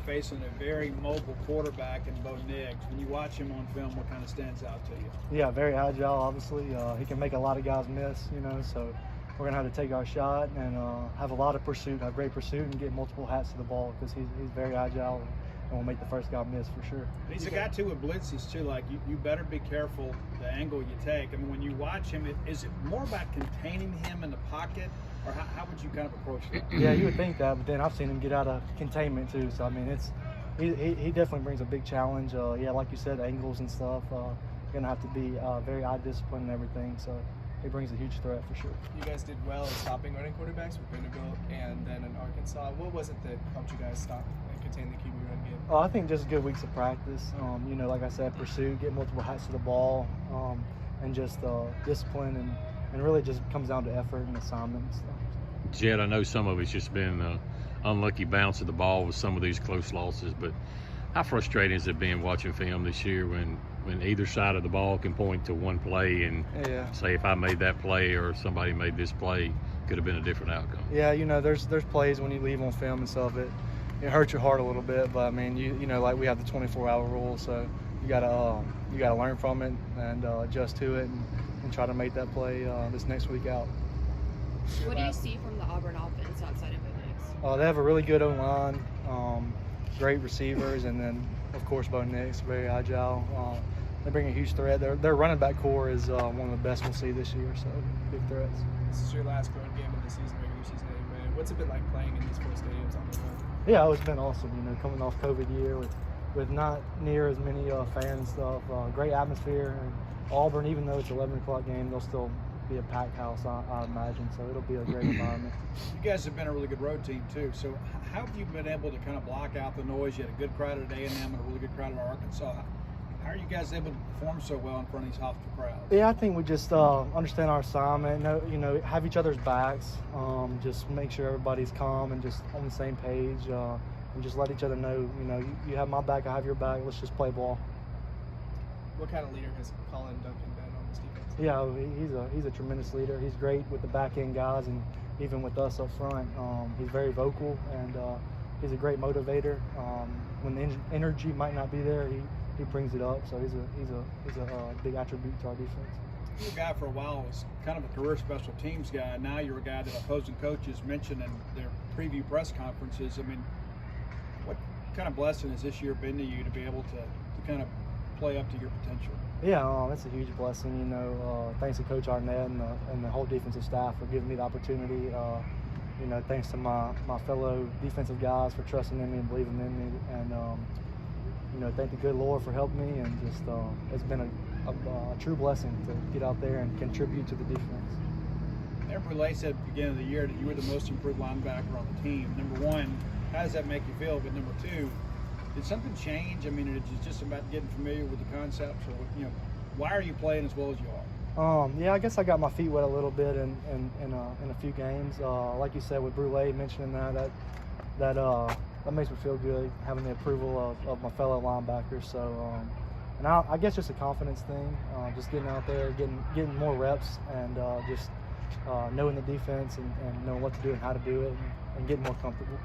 facing a very mobile quarterback in Bo Nix. When you watch him on film, what kind of stands out to you? Yeah, very agile, obviously. He can make a lot of guys miss, so we're going to have to take our shot and have a lot of pursuit, have great pursuit, and get multiple hats to the ball because he's very agile and will make the first guy miss for sure. And he's a guy, too, with blitzes, too. Like, you better be careful the angle you take. I mean, when you watch him, is it more about containing him in the pocket, or how would you kind of approach that? Yeah, you would think that, but then I've seen him get out of containment, too. So, I mean, he definitely brings a big challenge. Yeah, like you said, angles and stuff. You're going to have to be very eye disciplined and everything. So, he brings a huge threat for sure. You guys did well at stopping running quarterbacks with Vanderbilt and then in Arkansas. What was it that helped you guys stop and contain the QB run game? I think just good weeks of practice. Like I said, pursuit, get multiple hats to the ball, and just discipline, and really just comes down to effort and assignment and stuff. Jett, I know some of it's just been unlucky bounce of the ball with some of these close losses, but how frustrating has it been watching film this year when either side of the ball can point to one play and say, if I made that play or somebody made this play, could have been a different outcome? Yeah, there's plays when you leave on film and stuff, it hurts your heart a little bit, but I mean, like we have the 24-hour rule, so you gotta learn from it and adjust to it and try to make that play this next week out. What do you see from the Auburn offense outside of Bo Nix? They have a really good O-line, great receivers, and then of course Bo Nix, very agile. They bring a huge threat. Their running back core is one of the best we'll see this year, so big threats. This is your last road game of the season, regular season anyway. What's it been like playing in these 4 stadiums on the road? Yeah, it's been awesome. Coming off COVID year with not near as many fans stuff. Great atmosphere. And Auburn, even though it's 11 o'clock game, they'll still be a packed house, I imagine. So it'll be a great environment. You guys have been a really good road team too. So how have you been able to kind of block out the noise? You had a good crowd at A&M and a really good crowd at Arkansas. How are you guys able to perform so well in front of these hostile crowds? Yeah, I think we just understand our assignment, have each other's backs, just make sure everybody's calm and just on the same page, and just let each other know, you have my back, I have your back, let's just play ball. What kind of leader has Colin Duncan been on this defense? Yeah, he's a tremendous leader. He's great with the back end guys and even with us up front. He's very vocal and he's a great motivator. When the energy might not be there, he brings it up, so he's a big attribute to our defense. You were a guy for a while was kind of a career special teams guy. Now you're a guy that opposing coaches mention in their preview press conferences. I mean, what kind of blessing has this year been to you to be able to kind of play up to your potential? Yeah, it's a huge blessing. Thanks to Coach Arnett and the whole defensive staff for giving me the opportunity. Thanks to my fellow defensive guys for trusting in me and believing in me, and thank the good Lord for helping me, and just it's been a true blessing to get out there and contribute to the defense. Aaron Brule said at the beginning of the year that you were the most improved linebacker on the team. Number one, how does that make you feel? But number two, did something change? I mean, is it just about getting familiar with the concepts, or why are you playing as well as you are? Yeah, I guess I got my feet wet a little bit in a few games. Like you said, with Brule mentioning that makes me feel good, having the approval of my fellow linebackers. So, and I guess just a confidence thing, just getting out there, getting more reps, and just knowing the defense and knowing what to do and how to do it, and getting more comfortable.